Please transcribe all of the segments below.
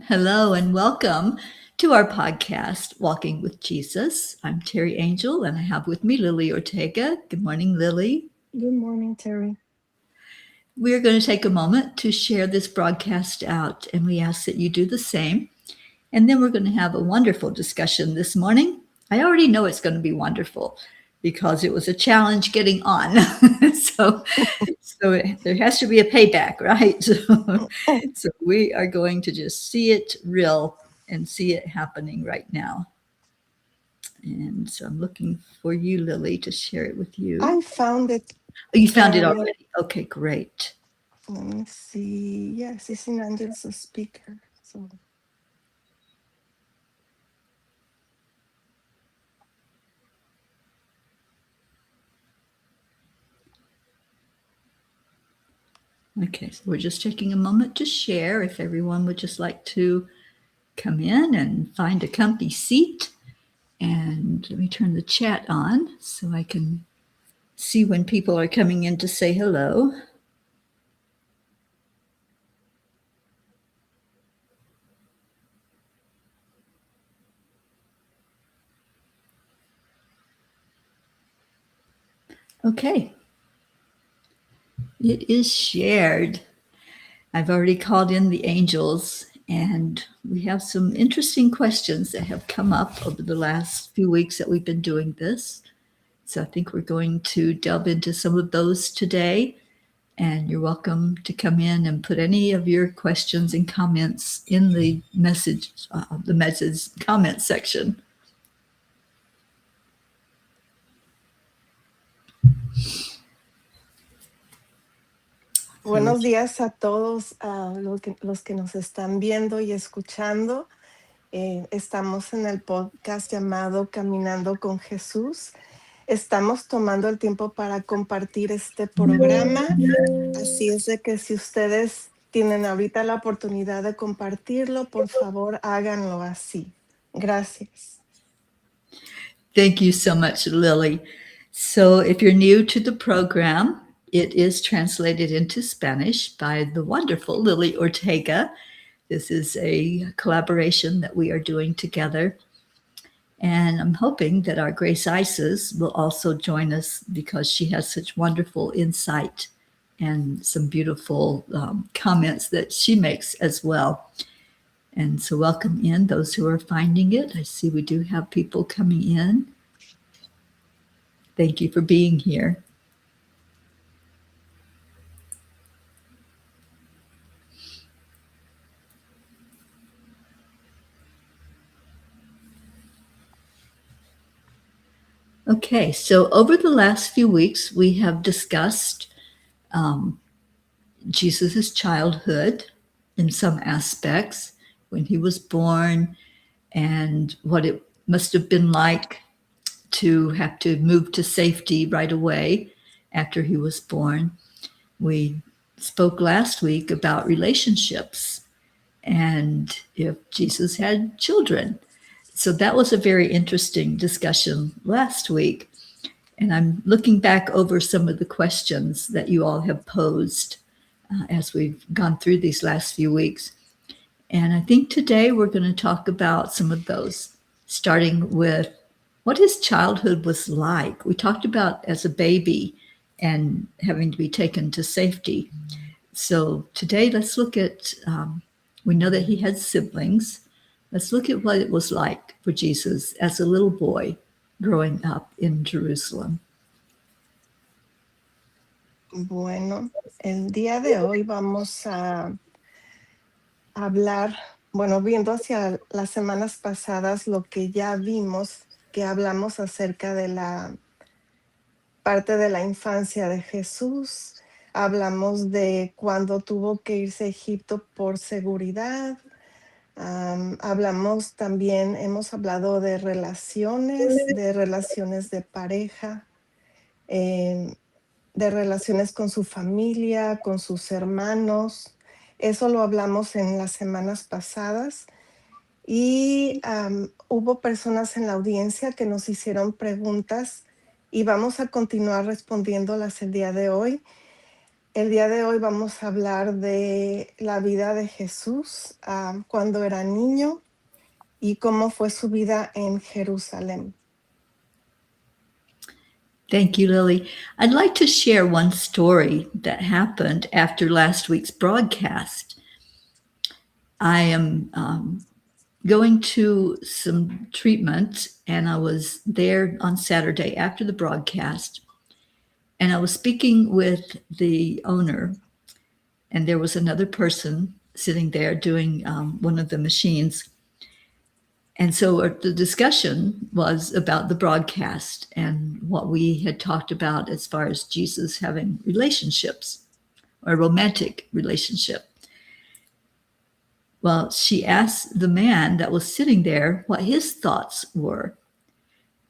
Hello and welcome to our podcast, Walking with Jesus. I'm Teri Angel and I have with me Lily Ortega. Good morning, Lily. Good morning, Teri. We're going to take a moment to share this broadcast out, and we ask that you do the same. And then we're going to have a wonderful discussion this morning. I already know it's going to be wonderful because it was a challenge getting on. so there has to be a payback, right? So we are going to just see it real and see it happening right now. And so I'm looking for you, Lily, to share it with you. I found it. Oh, you found it already. Okay, great. Let me see. Yes, it's in Angel's speaker. So Okay, so we're just taking a moment to share. If everyone would just like to come in and find a comfy seat. And let me turn the chat on so I can see when people are coming in to say hello. Okay. It is shared. I've already called in the angels, and we have some interesting questions that have come up over the last few weeks that we've been doing this. So I think we're going to delve into some of those today. And you're welcome to come in and put any of your questions and comments in the message comment section. buenos días a todos los que nos están viendo y escuchando. Estamos en el podcast llamado Caminando con Jesús. Estamos tomando el tiempo para compartir este programa. Así es de que si ustedes tienen ahorita la oportunidad de compartirlo, por favor, háganlo así. Gracias. Thank you so much, Lily. So if you're new to the program, it is translated into Spanish by the wonderful Lily Ortega. This is a collaboration that we are doing together. And I'm hoping that our Grace Isis will also join us because she has such wonderful insight and some beautiful comments that she makes as well. And so welcome in those who are finding it. I see we do have people coming in. Thank you for being here. Okay, so over the last few weeks, we have discussed Jesus' childhood in some aspects, when he was born, and what it must have been like to have to move to safety right away after he was born. We spoke last week about relationships and if Jesus had children. So that was a very interesting discussion last week. And I'm looking back over some of the questions that you all have posed as we've gone through these last few weeks. And I think today we're going to talk about some of those, starting with what his childhood was like. We talked about as a baby and having to be taken to safety. So today let's look at, we know that he had siblings. Let's look at what it was like for Jesus as a little boy growing up in Jerusalem. Bueno, el día de hoy vamos a hablar, bueno, viendo hacia las semanas pasadas lo que ya vimos, que hablamos acerca de la parte de la infancia de Jesús. Hablamos de cuando tuvo que irse a Egipto por seguridad. Hablamos también, hemos hablado de relaciones de pareja, de relaciones con su familia, con sus hermanos. Eso lo hablamos en las semanas pasadas. Y hubo personas en la audiencia que nos hicieron preguntas y vamos a continuar respondiéndolas el día de hoy. El día de hoy vamos a hablar de la vida de Jesús cuando era niño y cómo fue su vida en Jerusalén. Thank you, Lily. I'd like to share one story that happened after last week's broadcast. I am going to some treatment, and I was there on Saturday after the broadcast, and I was speaking with the owner, and there was another person sitting there doing one of the machines. And so the discussion was about the broadcast and what we had talked about as far as Jesus having relationships or a romantic relationship. Well, she asked the man that was sitting there what his thoughts were.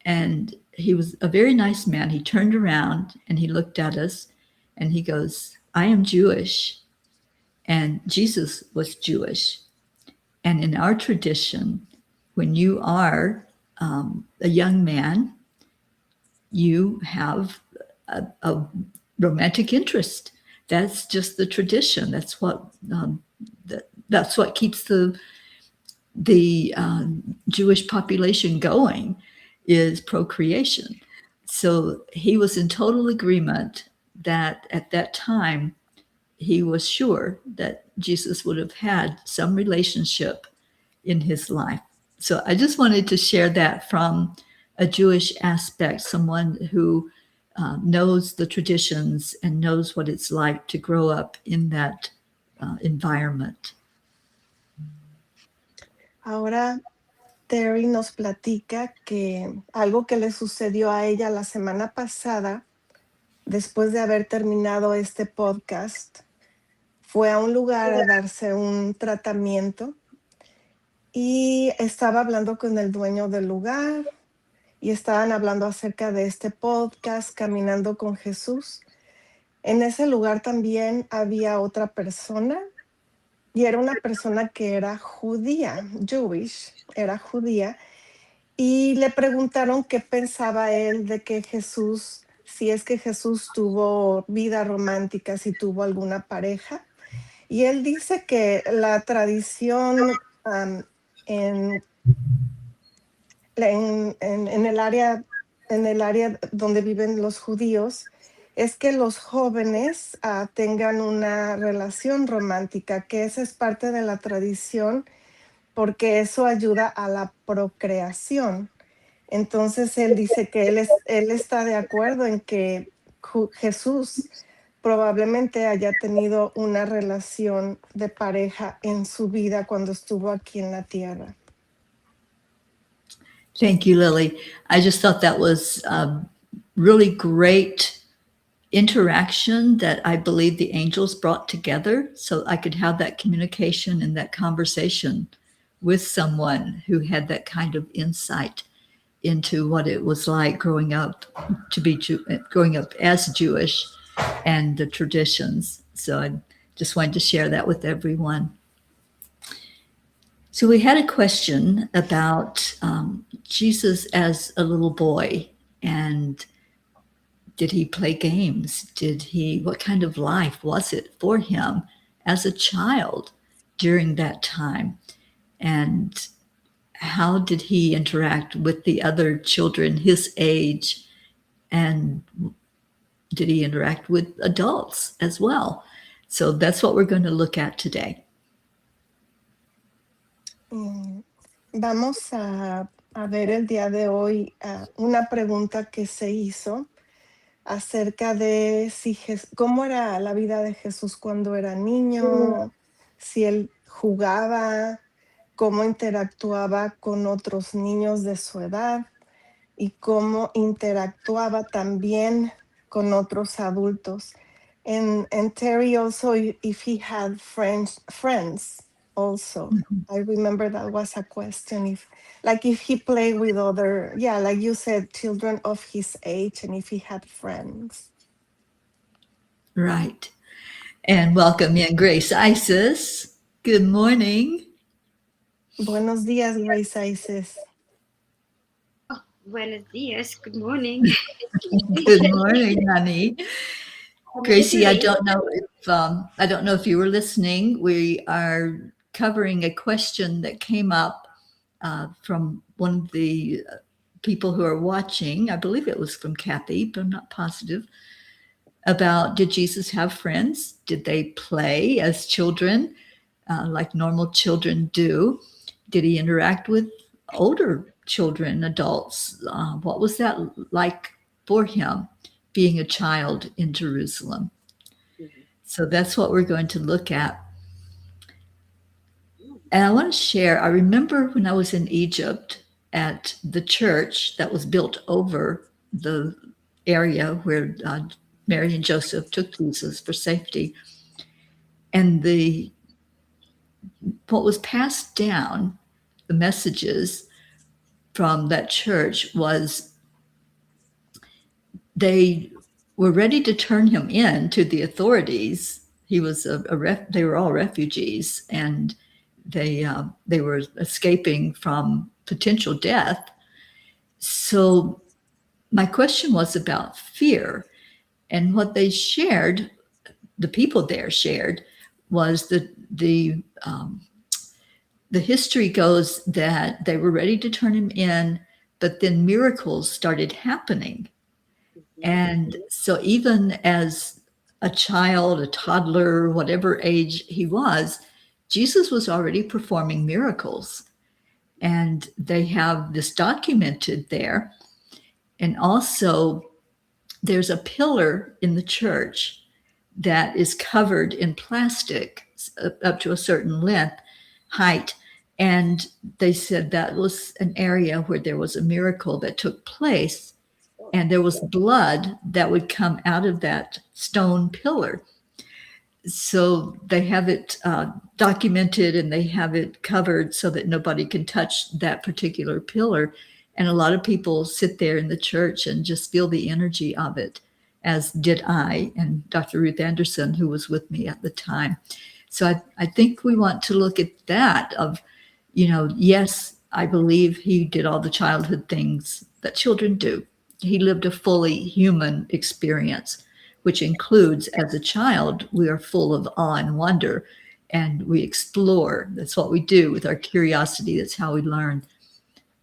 And he was a very nice man. He turned around and he looked at us and he goes, I am Jewish. And Jesus was Jewish. And in our tradition, when you are a young man, you have a romantic interest. That's just the tradition. That's what keeps the Jewish population going, is procreation. So he was in total agreement that at that time he was sure that Jesus would have had some relationship in his life. So I just wanted to share that from a Jewish aspect, someone who knows the traditions and knows what it's like to grow up in that environment. Ahora Teri nos platica que algo que le sucedió a ella la semana pasada, después de haber terminado este podcast, fue a un lugar a darse un tratamiento y estaba hablando con el dueño del lugar y estaban hablando acerca de este podcast, Caminando con Jesús. En ese lugar también había otra persona y era una persona que era judía, Jewish, era judía, y le preguntaron qué pensaba él de que Jesús, si es que Jesús tuvo vida romántica, si tuvo alguna pareja. Y él dice que la tradición en el área donde viven los judíos es que los jóvenes tengan una relación romántica, que esa es parte de la tradición porque eso ayuda a la procreación. Entonces él dice que él está de acuerdo en que Jesús probablemente haya tenido una relación de pareja en su vida cuando estuvo aquí en la tierra. Thank you, Lily. I just thought that was a really great interaction that I believe the angels brought together so I could have that communication and that conversation with someone who had that kind of insight into what it was like growing up as Jewish and the traditions. So I just wanted to share that with everyone. So we had a question about Jesus as a little boy, and did he play games? What kind of life was it for him as a child during that time? And how did he interact with the other children his age? And did he interact with adults as well? So that's what we're going to look at today. Vamos a ver el día de hoy una pregunta que se hizo acerca de cómo era la vida de Jesús cuando era niño, si él jugaba, cómo interactuaba con otros niños de su edad y cómo interactuaba también con otros adultos. And Terry also, if he had friends also. I remember that was a question, if he played with other, like you said, children of his age, and if he had friends. Right. And welcome in, Grace Isis. Good morning. Buenos días, Grace Isis. Buenos dias. Good morning. Good morning, honey. Gracie, I don't know if you were listening. We are covering a question that came up from one of the people who are watching. I believe it was from Kathy, but I'm not positive. About, did Jesus have friends? Did they play as children, like normal children do? Did he interact with older children, adults? What was that like for him, being a child in Jerusalem? So that's what we're going to look at. And I want to share, I remember when I was in Egypt at the church that was built over the area where Mary and Joseph took Jesus for safety. And what was passed down, the messages from that church, was they were ready to turn him in to the authorities. He was they were all refugees, and they were escaping from potential death. So my question was about fear, and what they shared, the people there shared, was that the history goes that they were ready to turn him in, but then miracles started happening. And so even as a child, a toddler, whatever age he was, Jesus was already performing miracles. And they have this documented there. And also, there's a pillar in the church that is covered in plastic up to a certain height. And they said that was an area where there was a miracle that took place, and there was blood that would come out of that stone pillar. So they have it documented, and they have it covered so that nobody can touch that particular pillar. And a lot of people sit there in the church and just feel the energy of it, as did I and Dr. Ruth Anderson, who was with me at the time. So I think we want to look at that of, yes, I believe he did all the childhood things that children do. He lived a fully human experience, which includes, as a child, we are full of awe and wonder, and we explore. That's what we do with our curiosity. That's how we learn.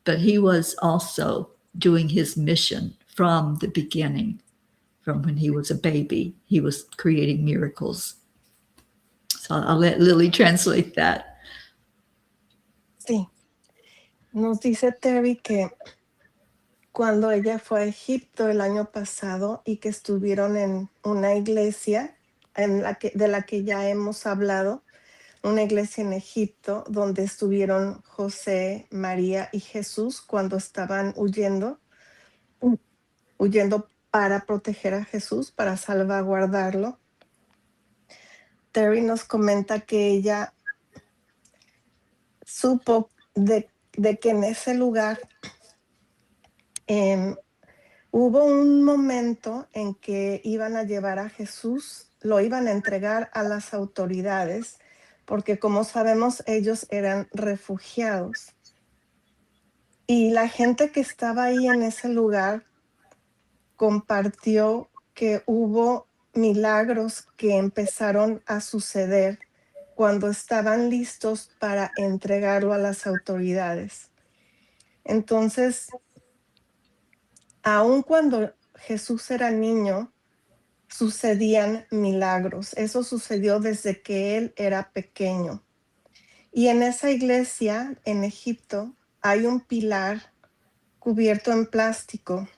But he was also doing his mission from the beginning, from when he was a baby. He was creating miracles. So I'll let Lily translate that. Sí. Nos dice Terry que cuando ella fue a Egipto el año pasado y que estuvieron en una iglesia de la que ya hemos hablado, una iglesia en Egipto donde estuvieron José, María y Jesús cuando estaban huyendo para proteger a Jesús, para salvaguardarlo. Terry nos comenta que ella supo de que en ese lugar hubo un momento en que iban a llevar a Jesús, lo iban a entregar a las autoridades, porque como sabemos, ellos eran refugiados. Y la gente que estaba ahí en ese lugar compartió que hubo milagros que empezaron a suceder cuando estaban listos para entregarlo a las autoridades. Entonces, aun cuando Jesús era niño, sucedían milagros. Eso sucedió desde que él era pequeño. Y en esa iglesia en Egipto hay un pilar cubierto en plástico.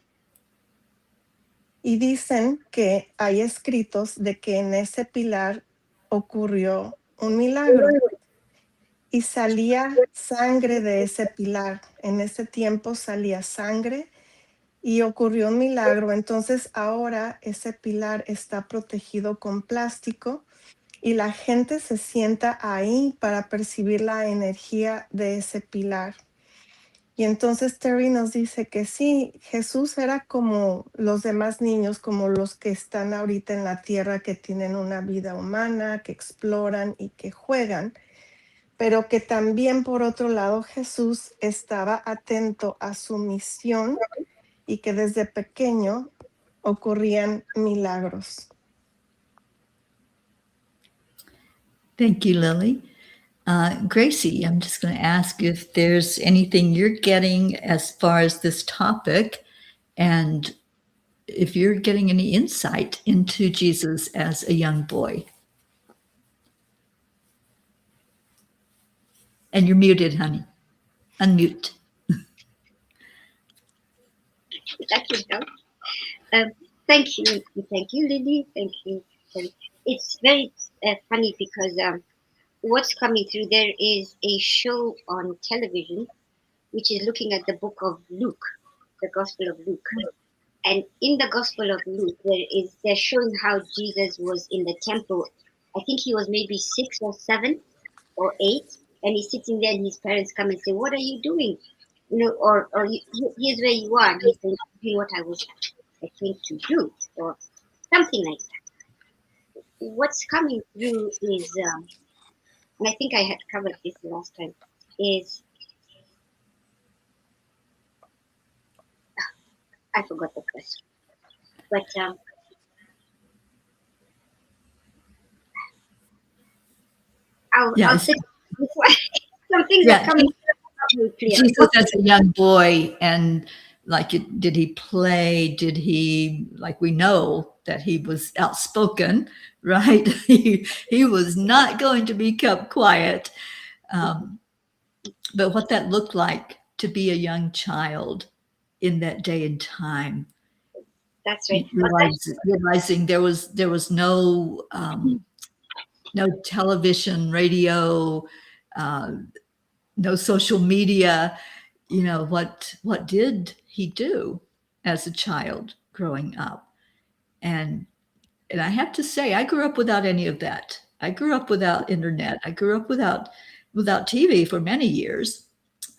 Y dicen que hay escritos de que en ese pilar ocurrió un milagro y salía sangre de ese pilar. En ese tiempo salía sangre y ocurrió un milagro. Entonces ahora ese pilar está protegido con plástico y la gente se sienta ahí para percibir la energía de ese pilar. Y entonces Terry nos dice que sí, Jesús era como los demás niños, como los que están ahorita en la tierra, que tienen una vida humana, que exploran y que juegan, pero que también por otro lado Jesús estaba atento a su misión y que desde pequeño ocurrían milagros. Thank you, Lily. Gracie, I'm just going to ask if there's anything you're getting as far as this topic, and if you're getting any insight into Jesus as a young boy. And you're muted, honey. Unmute. That would help. Um, thank you, Lily. Thank you. It's very funny because what's coming through there is a show on television which is looking at the book of Luke, the Gospel of Luke. And in the Gospel of Luke, they're showing how Jesus was in the temple. I think he was maybe 6 or 7 or 8, and he's sitting there, and his parents come and say, "What are you doing?" Here's where you are. And he's saying, "Doing what I came to do," or something like that. What's coming through is, and I think I had covered this last time, is I forgot the question, but I'll say some things are coming through clear. Jesus as a young boy, and like, did he play? Did he, like, we know that he was outspoken, right? he was not going to be kept quiet. But what that looked like to be a young child in that day and time. That's right. Realizing there was no television, radio, no social media. What did he do as a child growing up? And I have to say, I grew up without any of that. I grew up without internet. I grew up without TV for many years.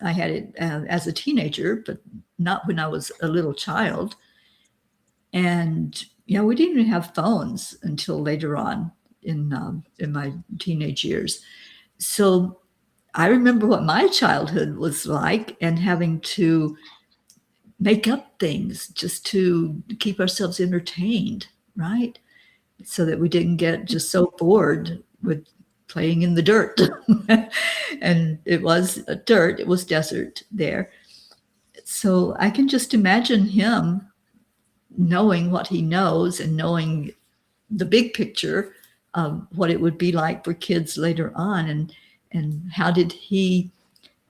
I had it as a teenager, but not when I was a little child. And we didn't even have phones until later on in my teenage years. So I remember what my childhood was like, and having to make up things just to keep ourselves entertained, right? So that we didn't get just so bored with playing in the dirt. And it was dirt, it was desert there. So I can just imagine him knowing what he knows and knowing the big picture of what it would be like for kids later on, and how did he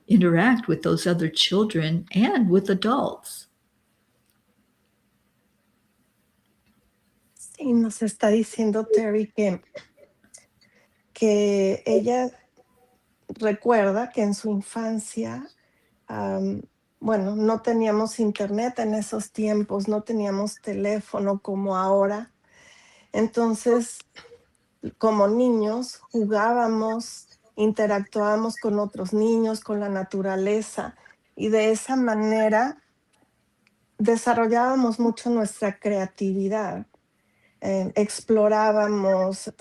interact with those other children and with adults. Sí, nos está diciendo Teri que ella recuerda que en su infancia, bueno, no teníamos internet en esos tiempos, no teníamos teléfono como ahora. Entonces, como niños, jugábamos, interactuábamos con otros niños, con la naturaleza, y de esa manera desarrollábamos mucho nuestra creatividad. Explorábamos,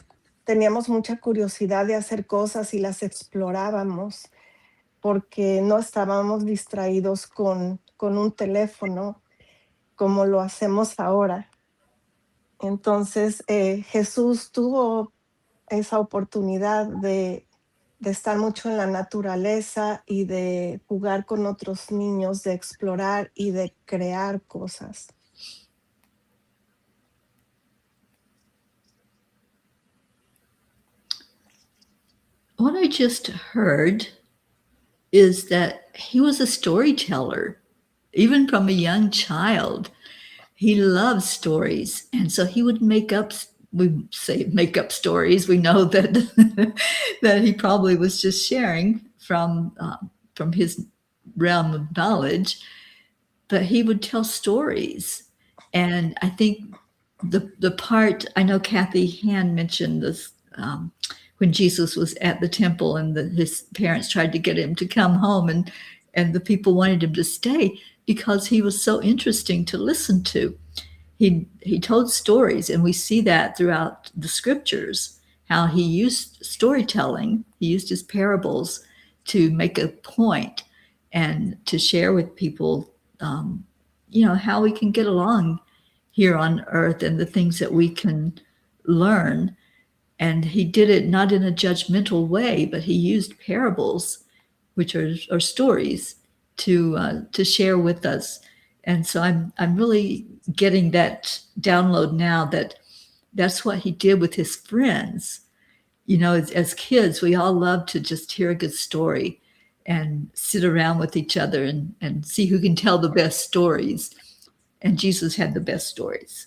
teníamos mucha curiosidad de hacer cosas y las explorábamos, porque no estábamos distraídos con un teléfono como lo hacemos ahora. Entonces, Jesús tuvo esa oportunidad de estar mucho en la naturaleza y de jugar con otros niños, de explorar y de crear cosas. What I just heard is that he was a storyteller, even from a young child. He loved stories, and so he would make up stories. We know that that he probably was just sharing from his realm of knowledge, but he would tell stories. And I think the part, I know Kathy Hand mentioned this, when Jesus was at the temple and his parents tried to get him to come home, and the people wanted him to stay because he was so interesting to listen to. He told stories, and we see that throughout the scriptures, how he used storytelling. He used his parables to make a point and to share with people, how we can get along here on earth and the things that we can learn. And he did it not in a judgmental way, but he used parables, which are stories, to share with us. And so I'm really getting that download now that that's what he did with his friends. You know, as kids, we all love to just hear a good story and sit around with each other and see who can tell the best stories. And Jesus had the best stories.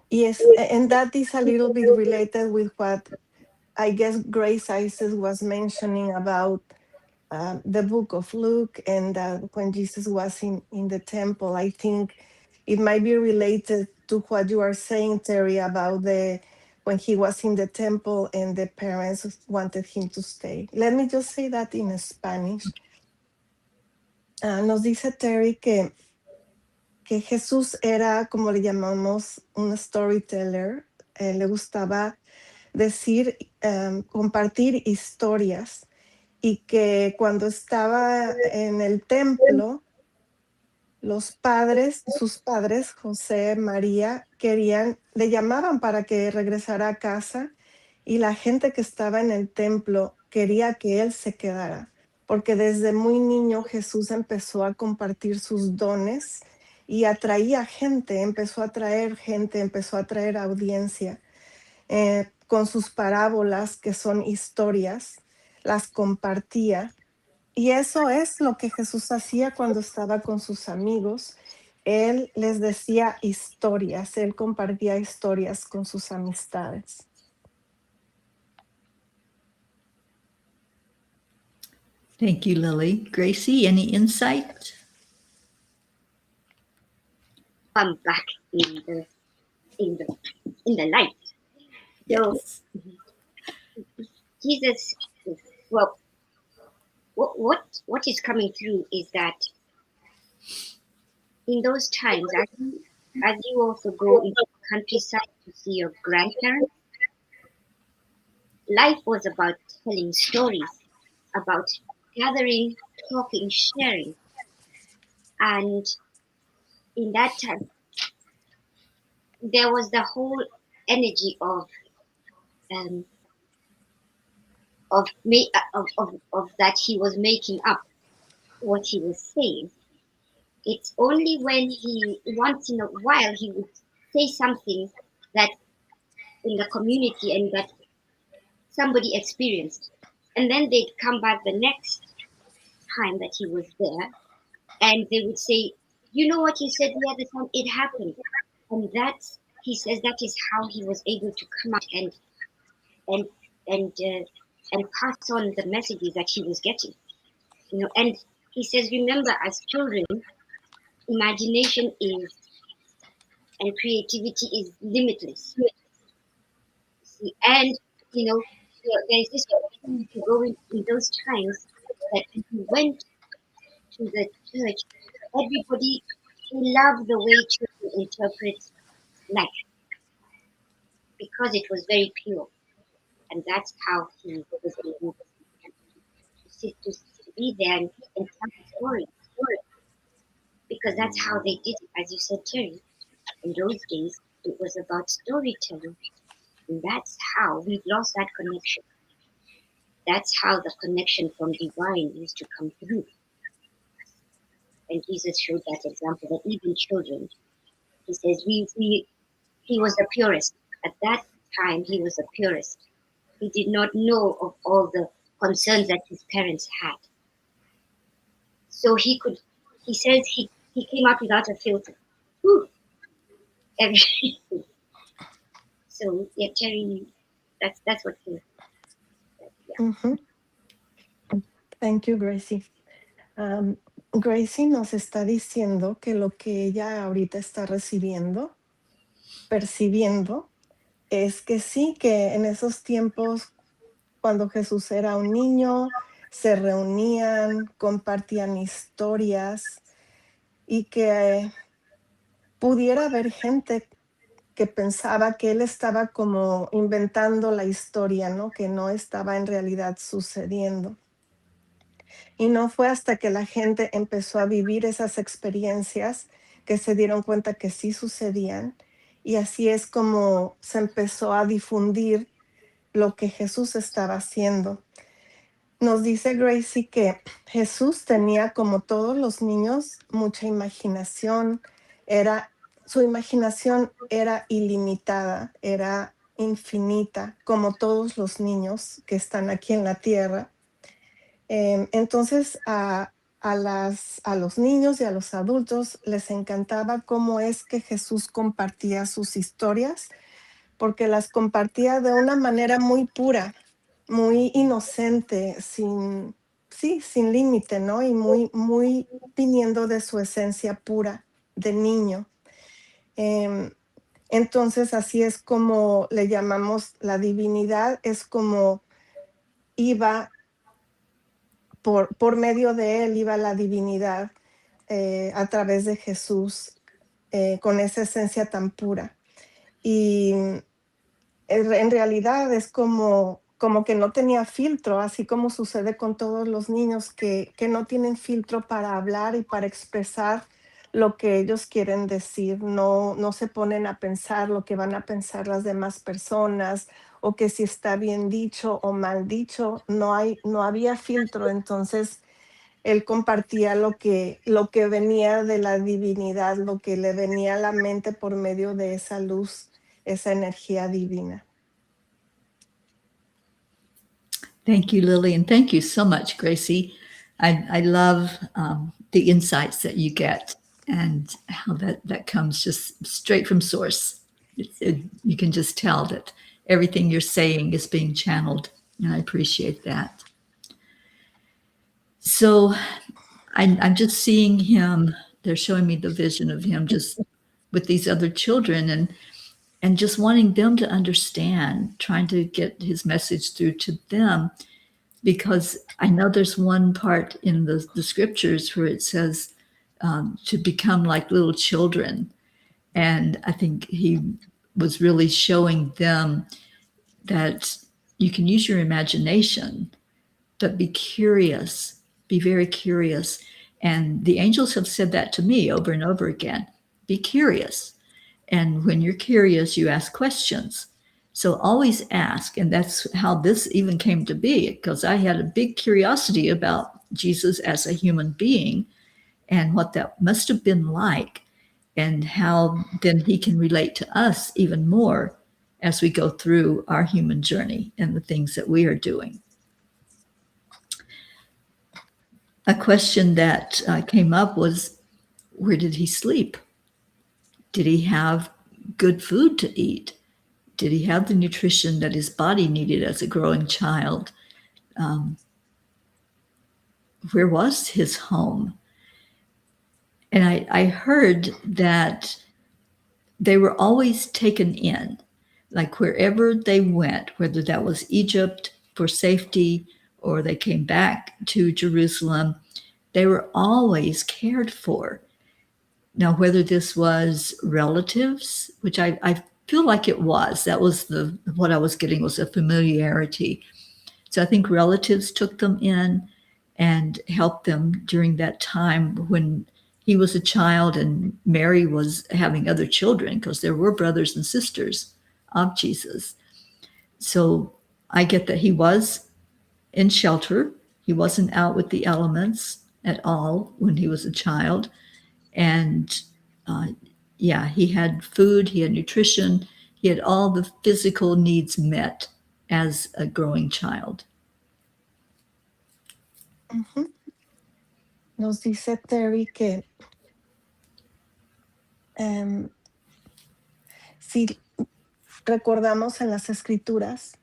Yes, and that is a little bit related with what I guess Grace Isis was mentioning about the book of Luke and when Jesus was in the temple. I think it might be related to what you are saying, Terry, about the when he was in the temple and the parents wanted him to stay. Let me just say that in Spanish. Nos dice Terry que Jesús era, como le llamamos, un storyteller. Le gustaba decir, compartir historias, y que cuando estaba en el templo, los padres, sus padres, José, María, le llamaban para que regresara a casa, y la gente que estaba en el templo quería que él se quedara, porque desde muy niño Jesús empezó a compartir sus dones y atraía gente, empezó a traer gente, empezó a traer audiencia. Con sus parábolas, que son historias, las compartía. Y eso es lo que Jesús hacía cuando estaba con sus amigos. Él les decía historias, él compartía historias con sus amistades. Thank you, Lily. Gracie, any insight? I'm back in the light. So Yes. Jesus, well, what is coming through is that in those times, as you also go into the countryside to see your grandparents, life was about telling stories, about gathering, talking, sharing, and in that time, there was the whole energy um, of that he was making up what he was saying. It's only when he once in a while he would say something that in the community and that somebody experienced, and then they'd come back the next time that he was there, and they would say, "You know what you said the other time? It happened," and that's he says that is how he was able to come out and and uh, and pass on the messages that he was getting. And he says, remember, as children, imagination is and creativity is limitless. See, and there's this opportunity to go in those times that when he went to the church, everybody he loved the way children interpret life because it was very pure, and that's how he was able to be there and tell the story because that's how they did it, as you said, Terry. In those days, it was about storytelling, and that's how we've lost that connection. That's how the connection from divine used to come through. And Jesus showed that example that even children, he says, he was the purest. At that time, he was the purest. He did not know of all the concerns that his parents had. So he says he came out without a filter. Whew, everything. So yeah, Terry, that's what he. Yeah. Mm-hmm. Thank you, Gracie. Gracie nos está diciendo que lo que ella ahorita está recibiendo, percibiendo, es que sí, que en esos tiempos, cuando Jesús era un niño, se reunían, compartían historias, y que pudiera haber gente que pensaba que él estaba como inventando la historia, ¿no? Que no estaba en realidad sucediendo. Y no fue hasta que la gente empezó a vivir esas experiencias que se dieron cuenta que sí sucedían Y así es como se empezó a difundir lo que Jesús estaba haciendo. Nos dice Gracie que Jesús tenía, como todos los niños, mucha imaginación. Su imaginación era ilimitada, era infinita, como todos los niños que están aquí en la tierra. Entonces, a los niños y a los adultos les encantaba cómo es que Jesús compartía sus historias, porque las compartía de una manera muy pura, muy inocente, sin límite, ¿no? Y muy viniendo de su esencia pura de niño. Entonces, así es como le llamamos la divinidad, es como iba por medio de él, iba la divinidad a través de Jesús, con esa esencia tan pura. Y en realidad es como que no tenía filtro, así como sucede con todos los niños que no tienen filtro para hablar y para expresar lo que ellos quieren decir. No se ponen a pensar lo que van a pensar las demás personas, o que si está bien dicho o mal dicho. No había filtro. Entonces él compartía lo que venía de la divinidad, lo que le venía a la mente por medio de esa luz, esa energía divina. Thank you, Lily, and thank you so much, Gracie. I love the insights that you get and how that comes just straight from source. You can just tell that everything you're saying is being channeled, and I appreciate that. So I'm just seeing him. They're showing me the vision of him just with these other children, and just wanting them to understand, trying to get his message through to them. Because I know there's one part in the scriptures where it says to become like little children. And I think he was really showing them that you can use your imagination, but be curious, be very curious. And the angels have said that to me over and over again. Be curious. And when you're curious, you ask questions. So always ask. And that's how this even came to be, because I had a big curiosity about Jesus as a human being and what that must have been like, and how then he can relate to us even more as we go through our human journey and the things that we are doing. A question that came up was, where did he sleep? Did he have good food to eat? Did he have the nutrition that his body needed as a growing child? Where was his home? And I heard that they were always taken in, like wherever they went, whether that was Egypt for safety or they came back to Jerusalem, they were always cared for. Now, whether this was relatives, which I feel like it was, that was what I was getting, was a familiarity. So I think relatives took them in and helped them during that time when he was a child and Mary was having other children, because there were brothers and sisters of Jesus. So I get that he was in shelter. He wasn't out with the elements at all when he was a child. And he had food, he had nutrition, he had all the physical needs met as a growing child. Uh-huh. Nos dice Teri que si recordamos en las escrituras,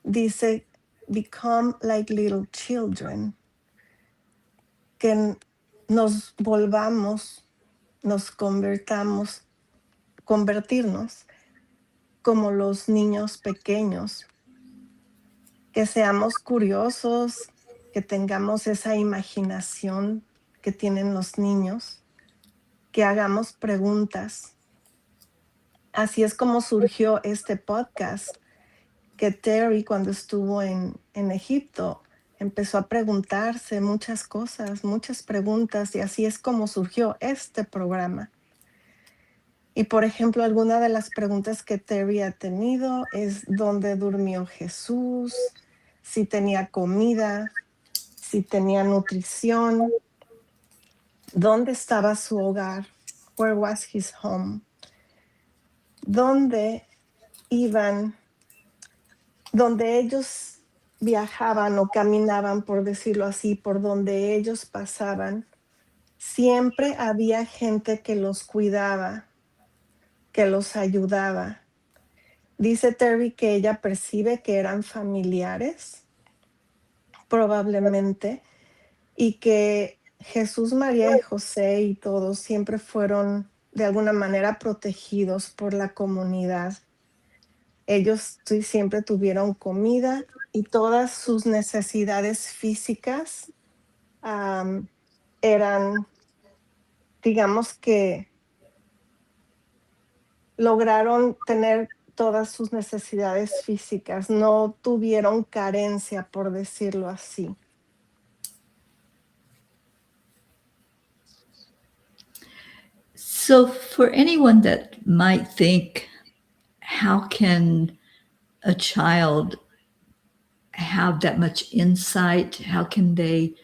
dice, become like little children, que nos volvamos, nos convertirnos como los niños pequeños, que seamos curiosos, que tengamos esa imaginación que tienen los niños, que hagamos preguntas. Así es como surgió este podcast, que Teri, cuando estuvo en Egipto, empezó a preguntarse muchas cosas, muchas preguntas, y así es como surgió este programa. Y por ejemplo, alguna de las preguntas que Teri ha tenido es dónde durmió Jesús, si tenía comida, si tenía nutrición, dónde estaba su hogar, where was his home, dónde iban, donde ellos viajaban o caminaban, por decirlo así, por donde ellos pasaban, siempre había gente que los cuidaba, que los ayudaba. Dice Terry que ella percibe que eran familiares, probablemente, y que Jesús, María y José y todos siempre fueron de alguna manera protegidos por la comunidad. Ellos siempre tuvieron comida y todas sus necesidades físicas eran, digamos que lograron tener todas sus necesidades físicas, no tuvieron carencia, por decirlo así. So, for anyone that might think, how can a child have that much insight? How can they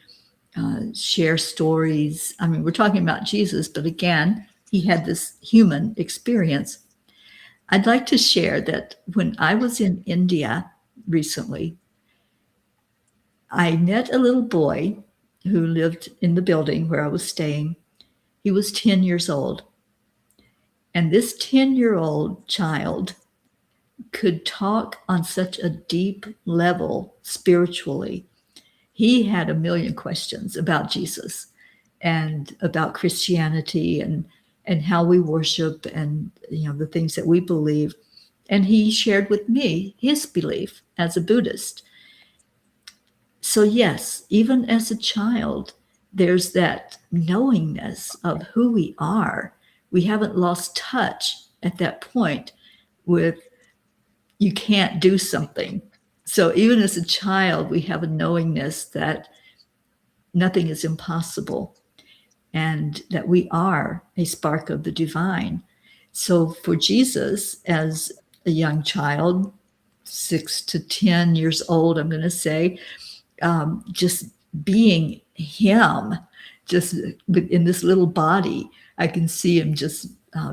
share stories? I mean, we're talking about Jesus, but again, he had this human experience. I'd like to share that when I was in India recently, I met a little boy who lived in the building where I was staying. He was 10 years old. And this 10-year-old child could talk on such a deep level spiritually. He had a million questions about Jesus and about Christianity and how we worship and the things that we believe. And he shared with me his belief as a Buddhist. So yes, even as a child, there's that knowingness of who we are. We haven't lost touch at that point with you can't do something. So even as a child, we have a knowingness that nothing is impossible and that we are a spark of the divine. So for Jesus, as a young child, 6 to 10 years old, I'm going to say, just being him, just in this little body, I can see him just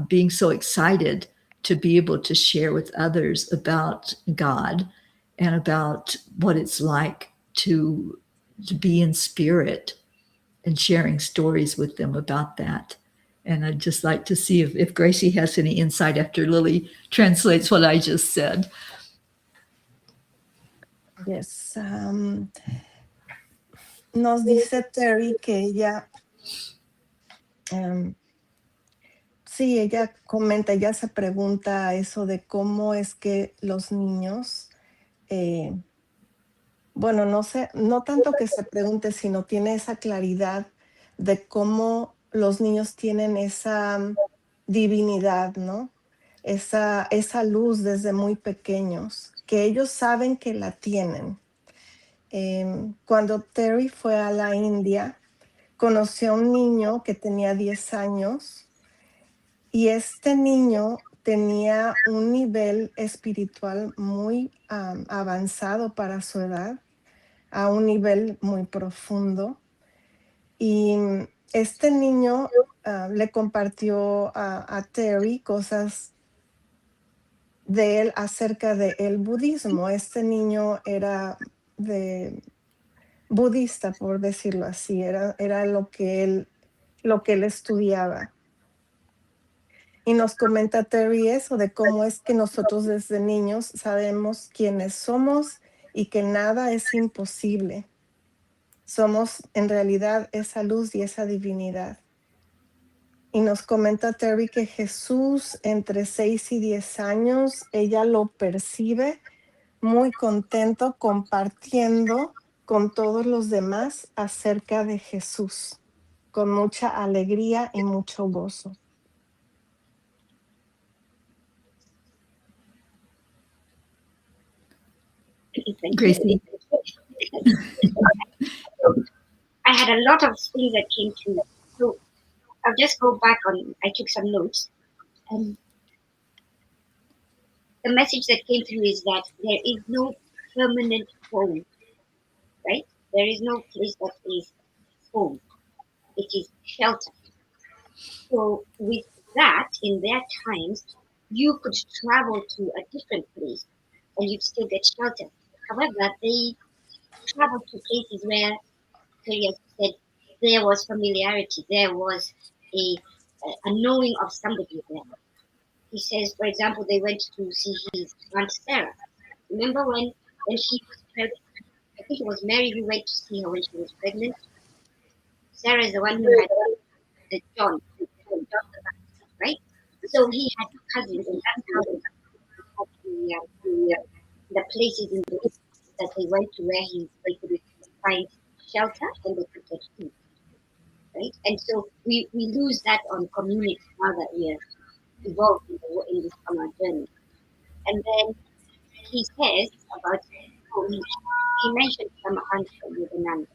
being so excited to be able to share with others about God and about what it's like to be in spirit and sharing stories with them about that. And I'd just like to see if Gracie has any insight after Lily translates what I just said. Yes. Nos dice Terry que ella, sí, ella comenta, ella se pregunta eso de cómo es que los niños, bueno, no sé, no tanto que se pregunte, sino tiene esa claridad de cómo los niños tienen esa divinidad, ¿no? Esa luz desde muy pequeños, que ellos saben que la tienen. Cuando Terry fue a la India, conoció a un niño que tenía 10 años y este niño tenía un nivel espiritual muy avanzado para su edad, a un nivel muy profundo. Y este niño le compartió a Terry cosas de él acerca del budismo. Este niño era budista, por decirlo así, era lo que él estudiaba. Y nos comenta Terry eso de cómo es que nosotros desde niños sabemos quiénes somos y que nada es imposible. Somos en realidad esa luz y esa divinidad. Y nos comenta Terry que Jesús entre 6 y 10 años, ella lo percibe muy contento compartiendo con todos los demás acerca de Jesús, con mucha alegría y mucho gozo. Gracie. I had a lot of things that came to me. So I'll just go back on, I took some notes. the message that came through is that there is no permanent home, right? There is no place that is home. It is shelter. So with that, in their times, you could travel to a different place and you'd still get shelter. However, they traveled to places where, Teri, as you said, there was familiarity, there was a, a knowing of somebody there. He says, for example, they went to see his Aunt Sarah. Remember when she was pregnant? I think it was Mary who went to see her when she was pregnant. Sarah is the one who had John the Baptist, right? So he had cousins, and that's how they had the places in the that they went to where they could find shelter and they could get food, right? And so we lose that on community now that we are involved in this on our journey. And then he says about oh, he mentioned Summer Hunter with the nun.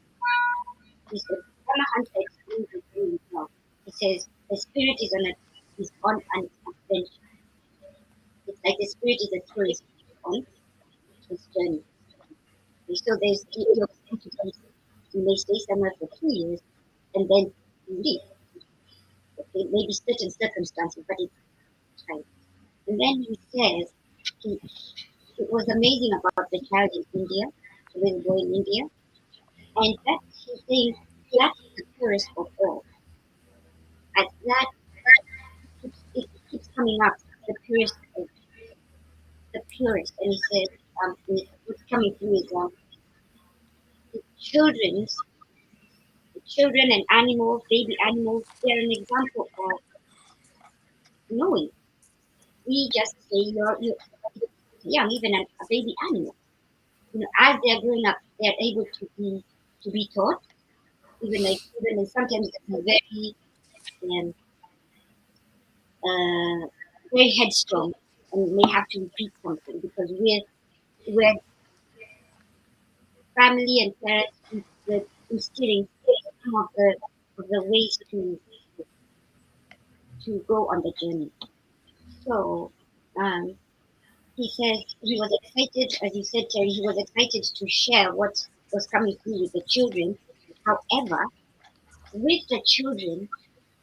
He said Summer Hunter explains it really well. He says the spirit is on an adventure. It's like the spirit is a tourist on his journey. So you're going to be, you may stay somewhere for 2 years and then you leave. Okay, maybe certain circumstances, but it's time. And then he says he, it was amazing about the child in India, the little boy in India, and that he's saying that's the purest of all. As that it keeps coming up, the purest of the purest. And he says, what's coming through is the children and animals, baby animals, they're an example of knowing. We just say you're young, even a baby animal. As they're growing up, they're able to be taught, even sometimes very um, uh, very headstrong and may have to repeat something because we're family and parents we're instilling some of the ways to go on the journey. So um, he says he was excited, as you said, Teri, he was excited to share what was coming through with the children. However, with the children,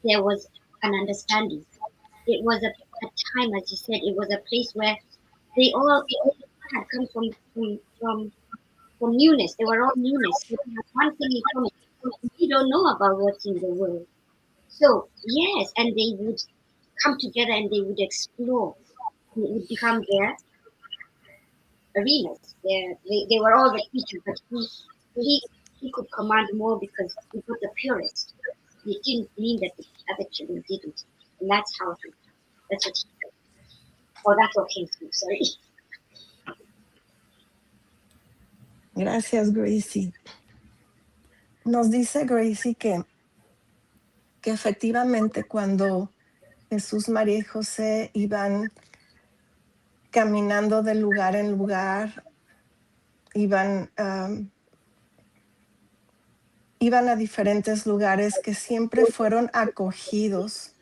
there was an understanding. It was a time, as you said, it was a place where they all had come from newness. They were all newness. They had one thing in common. We don't know about what's in the world. So, yes, and they would come together and they would explore. It would become their arenas. They were all the teachers, but he could command more because he was the purest. It didn't mean that the other children didn't. And that's what he said. Or that's what came through, sorry. Gracias, Gracie. Nos dice Gracie que efectivamente cuando Jesús, María y José iban caminando de lugar en lugar, iban a diferentes lugares, que siempre fueron acogidos,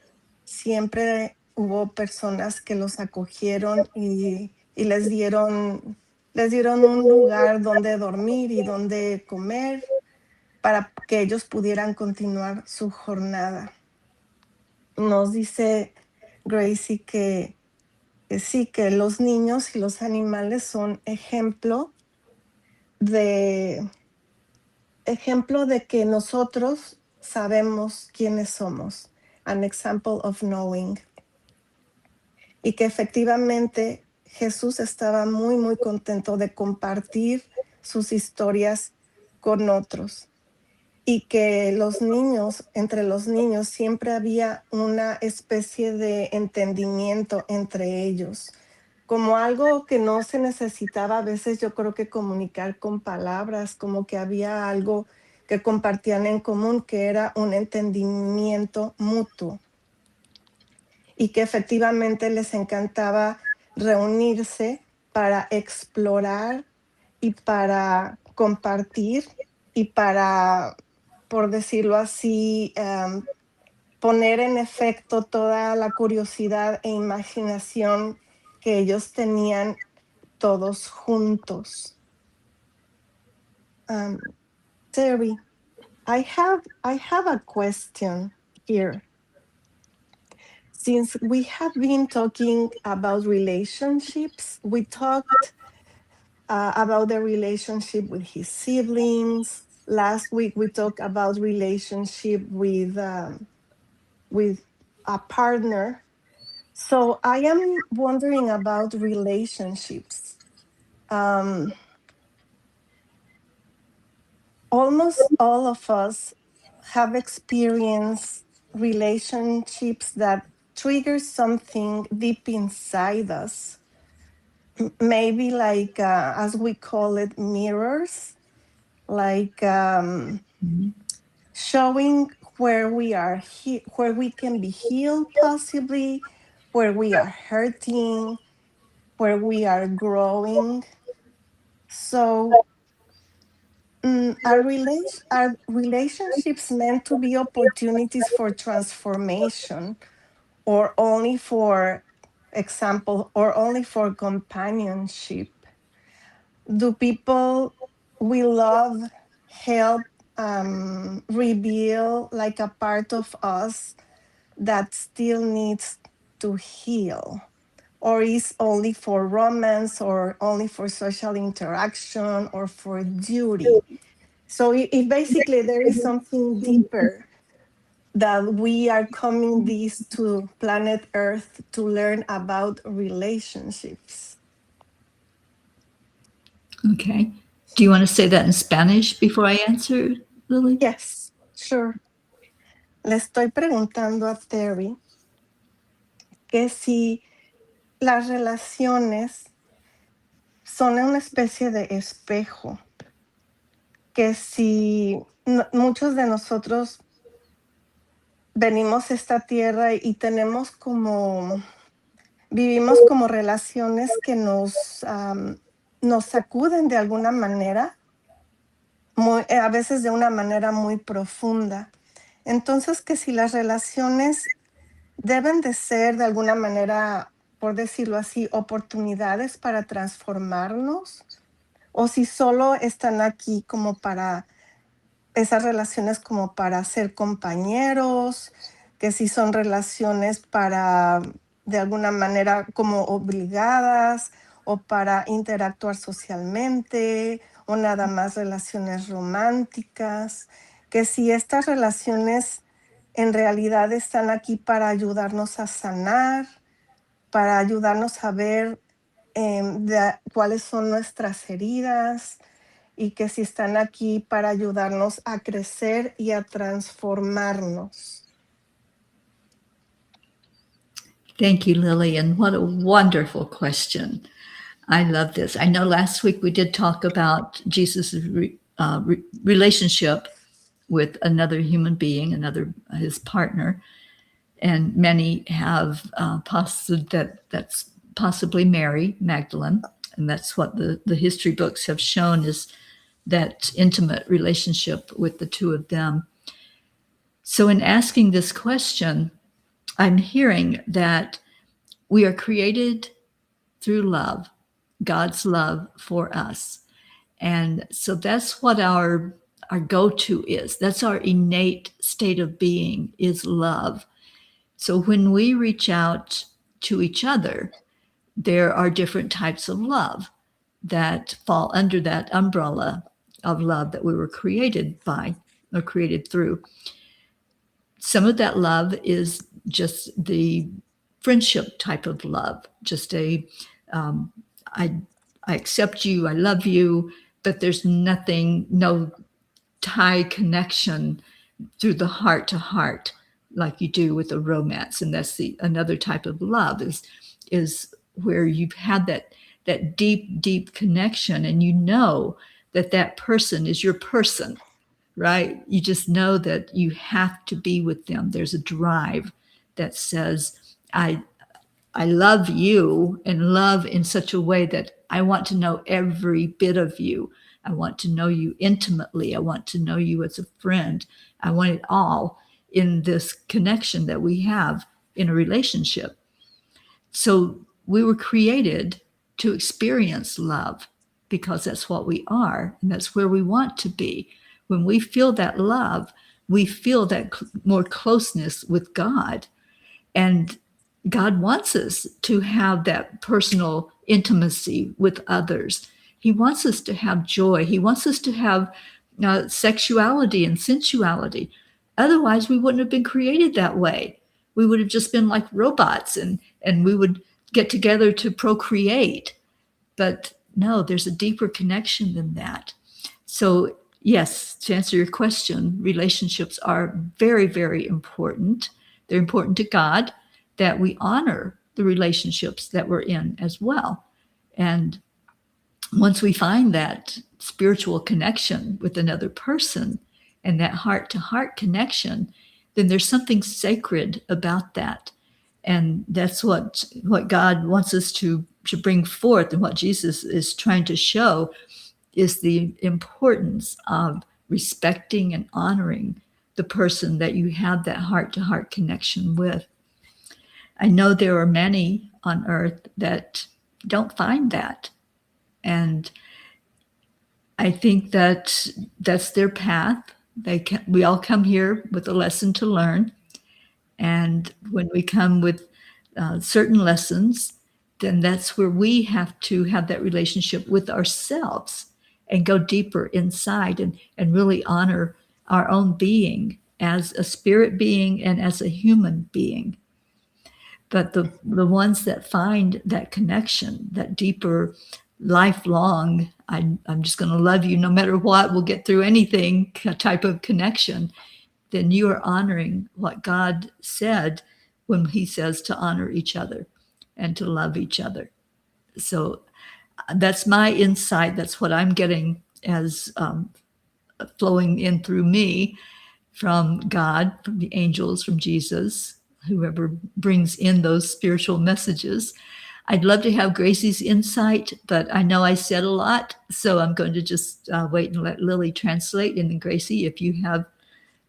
siempre hubo personas que los acogieron y les dieron un lugar donde dormir y donde comer para que ellos pudieran continuar su jornada. Nos dice Gracie que sí, que los niños y los animales son ejemplo de que nosotros sabemos quiénes somos, an example of knowing. Y que efectivamente Jesús estaba muy, muy contento de compartir sus historias con otros. Y que entre los niños siempre había una especie de entendimiento entre ellos, como algo que no se necesitaba a veces, yo creo que comunicar con palabras, como que había algo que compartían en común, que era un entendimiento mutuo. Y que efectivamente les encantaba reunirse para explorar y para compartir y para, por decirlo así, poner en efecto toda la curiosidad e imaginación que ellos tenían todos juntos. Terry, I have a question here. Since we have been talking about relationships, we talked about the relationship with his siblings. Last week we talked about relationship with a partner. So I am wondering about relationships. Almost all of us have experienced relationships that trigger something deep inside us. Maybe like, as we call it, mirrors, like showing where we are, where we can be healed, possibly, where we are hurting, where we are growing. So, are relationships meant to be opportunities for transformation, or only for example, or only for companionship? Do people we love help reveal like a part of us that still needs to heal? Or is only for romance, or only for social interaction, or for duty? So if basically there is something deeper that we are coming this to planet Earth to learn about relationships. Okay. Do you want to say that in Spanish before I answer, Lily? Yes, sure. Le estoy preguntando a Terry que si las relaciones son una especie de espejo, que si muchos de nosotros venimos a esta tierra y tenemos vivimos como relaciones que nos sacuden de alguna manera, a veces de una manera muy profunda. Entonces, que si las relaciones deben de ser de alguna manera, por decirlo así, oportunidades para transformarnos, o si solo están aquí como para esas relaciones, como para ser compañeros, que si son relaciones para, de alguna manera, como obligadas, o para interactuar socialmente, o nada más relaciones románticas, que si estas relaciones en realidad están aquí para ayudarnos a sanar, para ayudarnos a ver cuáles son nuestras heridas, y que si están aquí para ayudarnos a crecer y a transformarnos. Thank you, Lily. And what a wonderful question. I love this. I know last week we did talk about Jesus' relationship with another human being, his partner. And many have posited that that's possibly Mary Magdalene. And that's what the history books have shown, is that intimate relationship with the two of them. So in asking this question, I'm hearing that we are created through love, God's love for us. And so that's what our go-to is. That's our innate state of being, is love. So when we reach out to each other, there are different types of love that fall under that umbrella of love that we were created by, or created through. Some of that love is just the friendship type of love, just I accept you, I love you, but there's no tie connection through the heart to heart like you do with a romance. And that's another type of love, is where you've had that deep connection, and you know that person is your person, right? You just know that you have to be with them. There's a drive that says, I love you, and love in such a way that I want to know every bit of you. I want to know you intimately. I want to know you as a friend. I want it all in this connection that we have in a relationship. So we were created to experience love because that's what we are, and that's where we want to be. When we feel that love, we feel that more closeness with God. And God wants us to have that personal intimacy with others. He wants us to have joy. He wants us to have sexuality and sensuality. Otherwise, we wouldn't have been created that way. We would have just been like robots, and we would get together to procreate. But no, there's a deeper connection than that. So, yes, to answer your question, relationships are very, very important. They're important to God, that we honor the relationships that we're in as well. And once we find that spiritual connection with another person and that heart-to-heart connection, then there's something sacred about that. And that's what God wants us to bring forth, and what Jesus is trying to show is the importance of respecting and honoring the person that you have that heart-to-heart connection with. I know there are many on earth that don't find that. And I think that that's their path. We all come here with a lesson to learn. And when we come with certain lessons, then that's where we have to have that relationship with ourselves and go deeper inside and really honor our own being as a spirit being and as a human being. But the ones that find that connection, that deeper, lifelong, I'm just going to love you no matter what, we'll get through anything type of connection, then you are honoring what God said when he says to honor each other and to love each other. So that's my insight. That's what I'm getting as flowing in through me from God, from the angels, from Jesus, whoever brings in those spiritual messages. I'd love to have Gracie's insight, but I know I said a lot, so I'm going to just wait and let Lily translate. And then Gracie, if you have,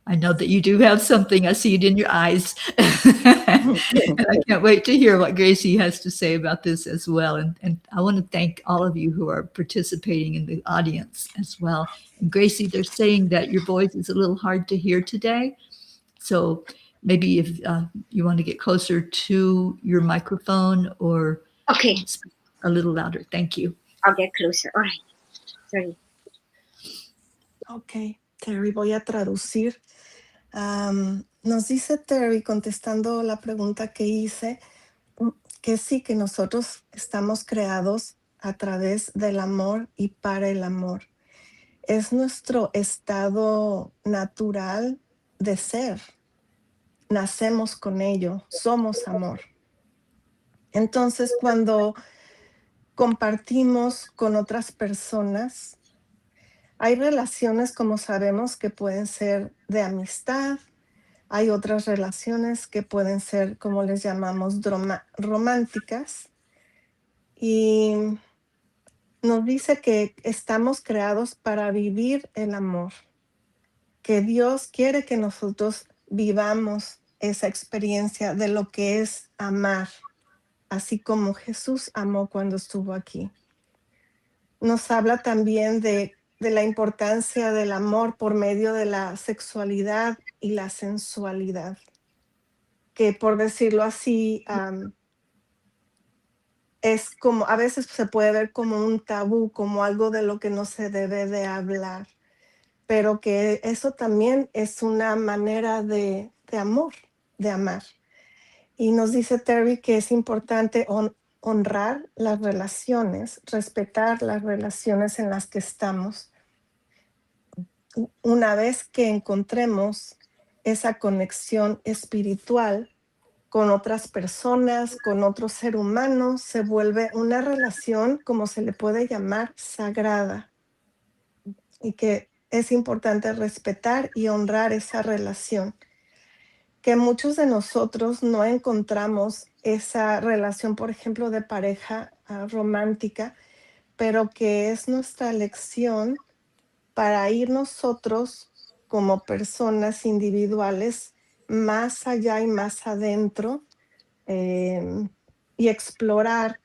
I know that you do have something. I see it in your eyes. And I can't wait to hear what Gracie has to say about this as well. And I want to thank all of you who are participating in the audience as well. And Gracie, they're saying that your voice is a little hard to hear today. So maybe if you want to get closer to your microphone or Okay, speak a little louder. Thank you. I'll get closer. All right. Sorry. Ok, Terry, voy a traducir. Nos dice Terry, contestando la pregunta que hice, que sí, que nosotros estamos creados a través del amor y para el amor. Es nuestro estado natural de ser. Nacemos con ello, somos amor. Entonces, cuando compartimos con otras personas, hay relaciones, como sabemos, que pueden ser de amistad. Hay otras relaciones que pueden ser, como les llamamos, románticas. Y nos dice que estamos creados para vivir el amor, que Dios quiere que nosotros vivamos esa experiencia de lo que es amar, así como Jesús amó cuando estuvo aquí. Nos habla también de la importancia del amor por medio de la sexualidad y la sensualidad, que por decirlo así, es como, a veces se puede ver como un tabú, como algo de lo que no se debe de hablar, pero que eso también es una manera de amor, de amar. Y nos dice Terry que es importante honrar las relaciones, respetar las relaciones en las que estamos. Una vez que encontremos esa conexión espiritual con otras personas, con otro ser humano, se vuelve una relación, como se le puede llamar, sagrada. Y que es importante respetar y honrar esa relación. Que muchos de nosotros no encontramos esa relación, por ejemplo, de pareja romántica, pero que es nuestra elección para ir nosotros como personas individuales más allá y más adentro, em, y explorar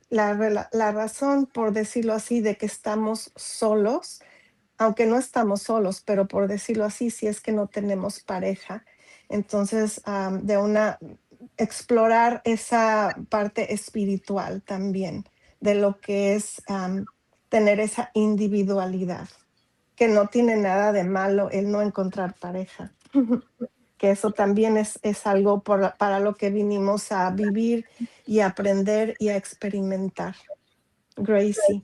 la razón, por decirlo así, de que estamos solos, aunque no estamos solos, pero por decirlo así, si es que no tenemos pareja. Entonces, explorar esa parte espiritual también, de lo que es tener esa individualidad, que no tiene nada de malo el no encontrar pareja. Que eso también es algo para lo que vinimos a vivir y a aprender y a experimentar. Gracie.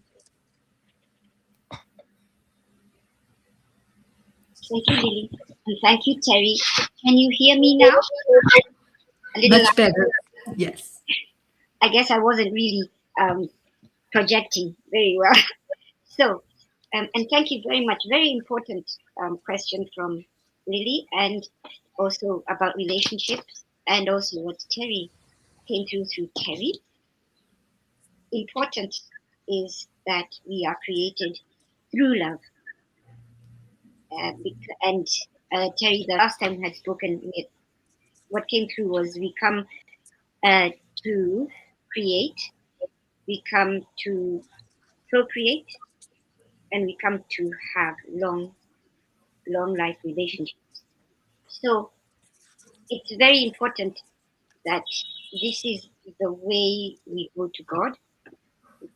Thank you, Lily. And thank you, Terry. Can you hear me now? A little. Much better. Yes. I guess I wasn't really projecting very well. So, and thank you very much. Very important question from Lily, and also about relationships, and also what Terry came through Terry. Important is that we are created through love. And Terry, the last time we had spoken, what came through was we come to create, we come to procreate, and we come to have long life relationships. So it's very important that this is the way we go to God.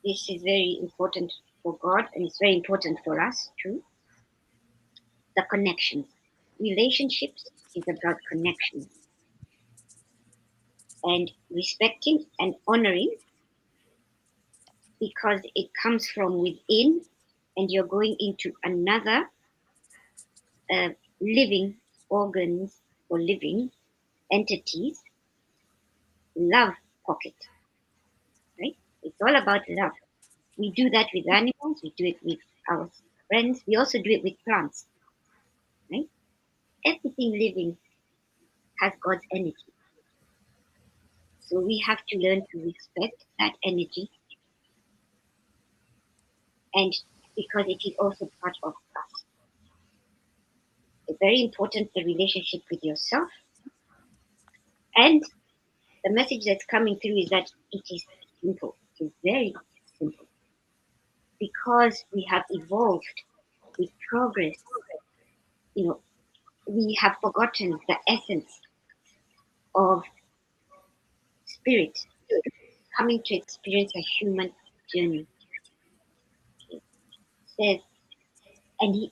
This is very important for God, and it's very important for us too. The connections. Relationships is about connections and respecting and honoring, because it comes from within and you're going into another living organs or living entities love pocket, right? It's all about love. We do that with animals, we do it with our friends, we also do it with plants, right? Everything living has God's energy. So we have to learn to respect that energy, and because it is also part of us. It's very important, the relationship with yourself. And the message that's coming through is that it is simple. It is very simple. Because we have evolved with progress, we have forgotten the essence of spirit coming to experience a human journey. It says,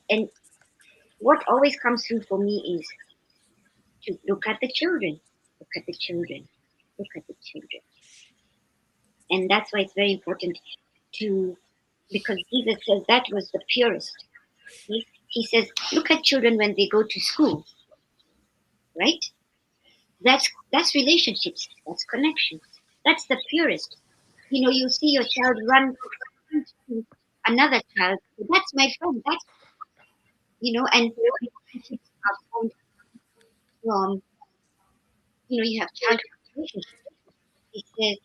and what always comes through for me is to look at the children, look at the children, look at the children. And that's why it's very important to, because Jesus says that was the purest. He says, look at children when they go to school, right? That's relationships, that's connections, that's the purest. You see your child run to another child, that's my friend, and relationships are formed from, you have childhood relationships. He says,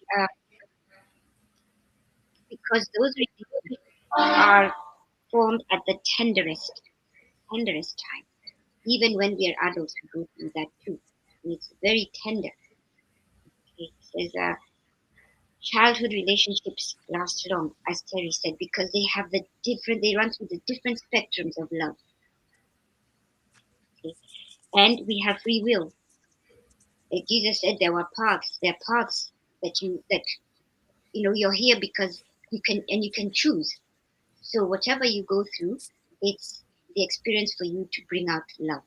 because those relationships are formed at the tenderest time. Even when we are adults, we go through that too. And it's very tender. It says, childhood relationships last long, as Terry said, because they run through the different spectrums of love. Okay? And we have free will. Like Jesus said, there are paths that you're here because you can choose. So whatever you go through, it's the experience for you to bring out love,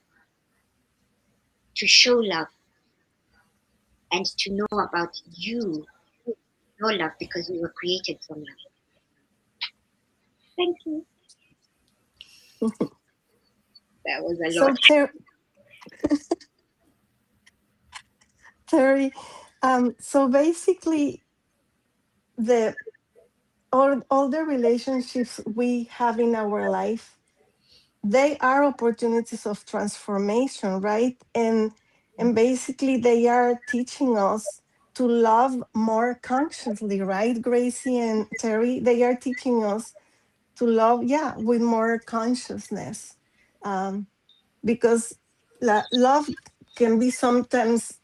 to show love, and to know about your love, because you were created from love. Thank you. That was a lot. So Terry, so basically, the all the relationships we have in our life, they are opportunities of transformation, right? And basically they are teaching us to love more consciously, right? Gracie and Terry, they are teaching us to love, yeah, with more consciousness. Because love can be sometimes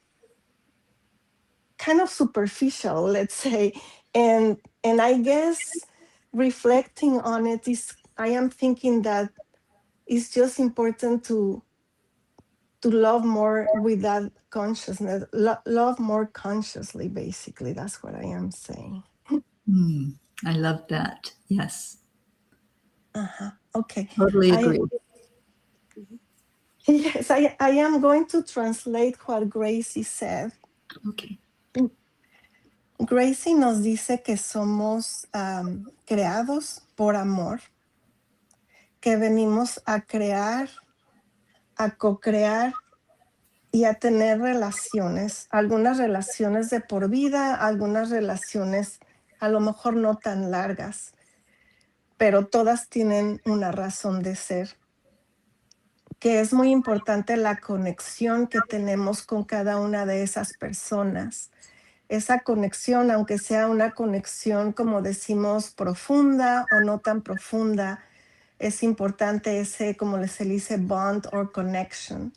kind of superficial, let's say, and I guess reflecting on it is, I am thinking that it's just important to love more with that consciousness, love more consciously. Basically, that's what I am saying. Hmm. I love that. Yes, Okay. totally I agree. Yes, I am going to translate what Gracie said. Okay. Gracie nos dice que somos creados por amor, que venimos a crear, a co-crear y a tener relaciones, algunas relaciones de por vida, algunas relaciones a lo mejor no tan largas, pero todas tienen una razón de ser, que es muy importante la conexión que tenemos con cada una de esas personas. Esa conexión, aunque sea una conexión, como decimos, profunda o no tan profunda, es importante ese, como se dice, bond or connection.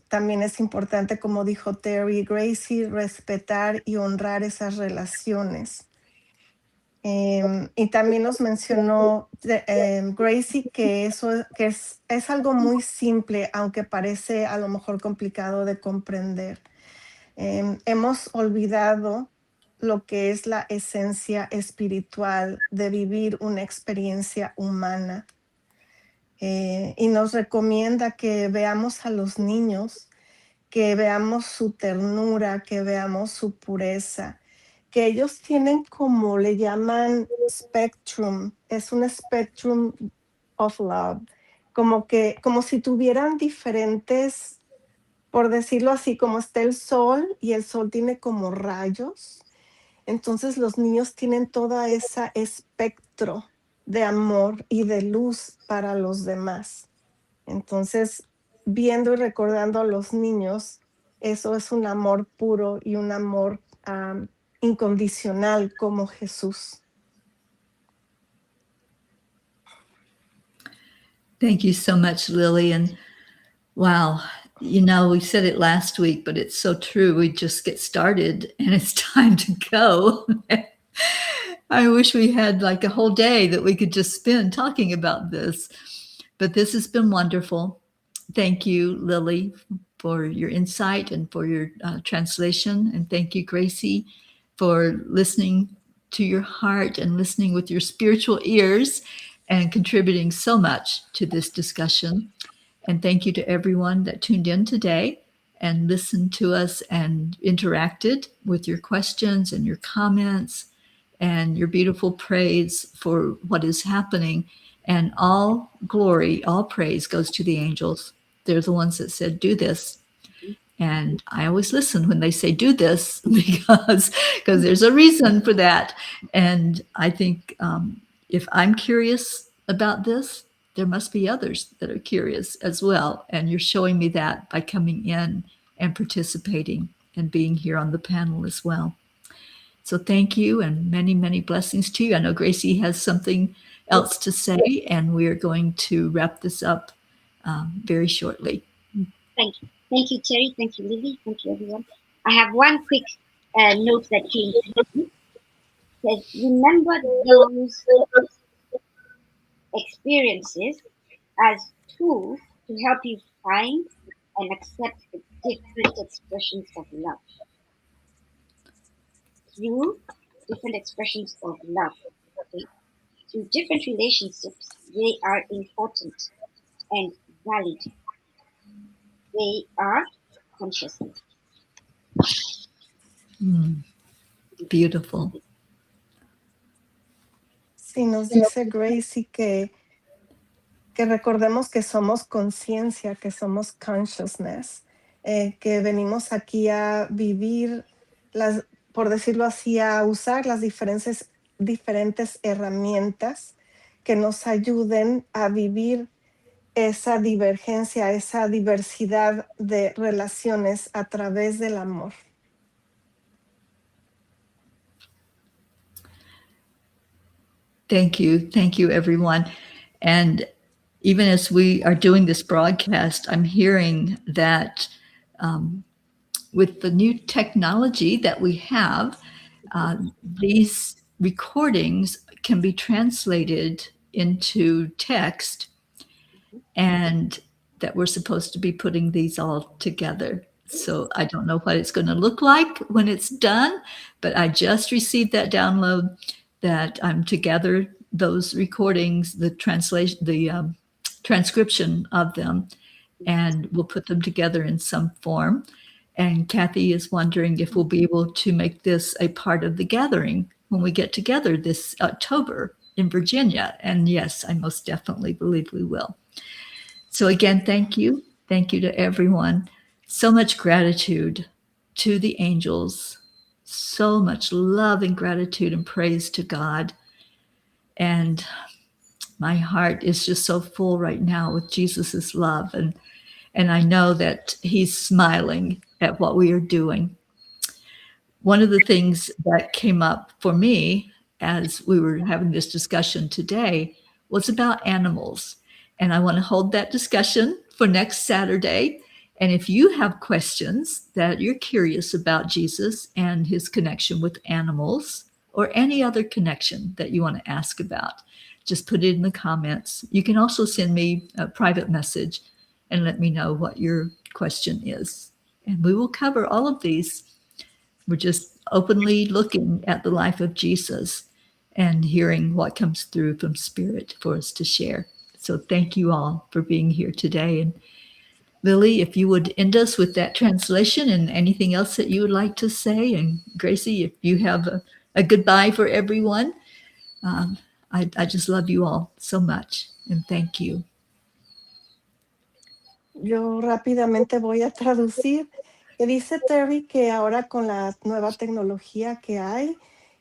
También es importante, como dijo Terry y Gracie, respetar y honrar esas relaciones. Y también nos mencionó Gracie que eso que es algo muy simple, aunque parece a lo mejor complicado de comprender. Hemos olvidado lo que es la esencia espiritual de vivir una experiencia humana. Y nos recomienda que veamos a los niños, que veamos su ternura, que veamos su pureza, que ellos tienen, como le llaman, spectrum, es un spectrum of love, como si tuvieran diferentes, por decirlo así, como está el sol y el sol tiene como rayos. Entonces los niños tienen toda esa espectro de amor y de luz para los demás. Entonces, viendo y recordando a los niños, eso es un amor puro y un amor incondicional como Jesús. Thank you so much, Lily. And wow, you know, we said it last week, but it's so true. We just get started and it's time to go. I wish we had like a whole day that we could just spend talking about this. But this has been wonderful. Thank you, Lily, for your insight and for your translation. And thank you, Gracie, for listening to your heart and listening with your spiritual ears and contributing so much to this discussion. And thank you to everyone that tuned in today and listened to us and interacted with your questions and your comments and your beautiful praise for what is happening. And all glory, all praise goes to the angels. They're the ones that said, do this. And I always listen when they say, do this, because there's a reason for that. And I think if I'm curious about this, there must be others that are curious as well. And you're showing me that by coming in and participating and being here on the panel as well. So thank you and many, many blessings to you. I know Gracie has something else to say, and we are going to wrap this up very shortly. Thank you. Thank you, Terry. Thank you, Lily. Thank you, everyone. I have one quick note that came through. It says, remember those experiences as tools to help you find and accept the different expressions of love. Through different expressions of love. Okay? Through different relationships, they are important and valid. They are consciousness. Beautiful. Sí, nos dice Gracie que recordemos que somos conciencia, que somos consciousness, que venimos aquí a vivir por decirlo así, a usar las diferentes herramientas que nos ayuden a vivir esa divergencia, esa diversidad de relaciones a través del amor. Thank you, everyone. And even as we are doing this broadcast, I'm hearing that with the new technology that we have, these recordings can be translated into text, and that we're supposed to be putting these all together. So I don't know what it's going to look like when it's done, but I just received that download that I'm to gather those recordings, the translation, the transcription of them, and we'll put them together in some form. And Kathy is wondering if we'll be able to make this a part of the gathering when we get together this October in Virginia. And yes, I most definitely believe we will. So again, thank you. Thank you to everyone. So much gratitude to the angels. So much love and gratitude and praise to God. And my heart is just so full right now with Jesus's love. And I know that he's smiling at what we are doing. One of the things that came up for me as we were having this discussion today was about animals. And I want to hold that discussion for next Saturday. And if you have questions that you're curious about Jesus and his connection with animals, or any other connection that you want to ask about, just put it in the comments. You can also send me a private message and let me know what your question is. And we will cover all of these. We're just openly looking at the life of Jesus and hearing what comes through from Spirit for us to share. So thank you all for being here today. And Lily, if you would end us with that translation and anything else that you would like to say. And Gracie, if you have a goodbye for everyone. I just love you all so much. And thank you. Yo rápidamente voy a traducir. Que dice Terry que ahora con la nueva tecnología que hay,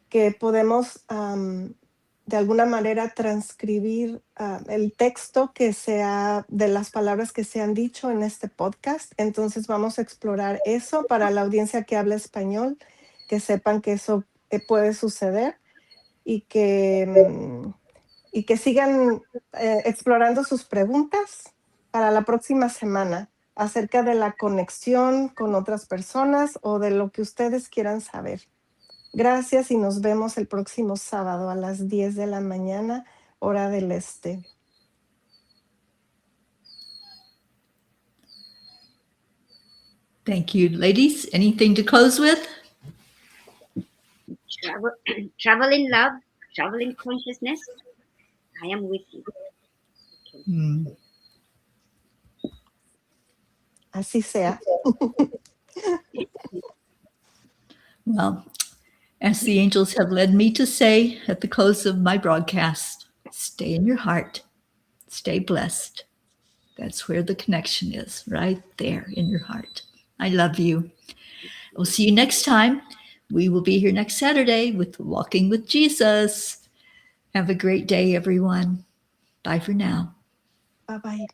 que podemos de alguna manera transcribir el texto que sea de las palabras que se han dicho en este podcast. Entonces vamos a explorar eso para la audiencia que habla español, que sepan que eso puede suceder y que sigan explorando sus preguntas para la próxima semana acerca de la conexión con otras personas o de lo que ustedes quieran saber. Gracias y nos vemos el próximo sábado a las 10 de la mañana, hora del este. Thank you, ladies. Anything to close with? Travel in love, travel in consciousness. I am with you. Okay. Así sea. Well, as the angels have led me to say at the close of my broadcast, stay in your heart, stay blessed. That's where the connection is, right there in your heart. I love you. We'll see you next time. We will be here next Saturday with Walking with Jesus. Have a great day, everyone. Bye for now. Bye-bye.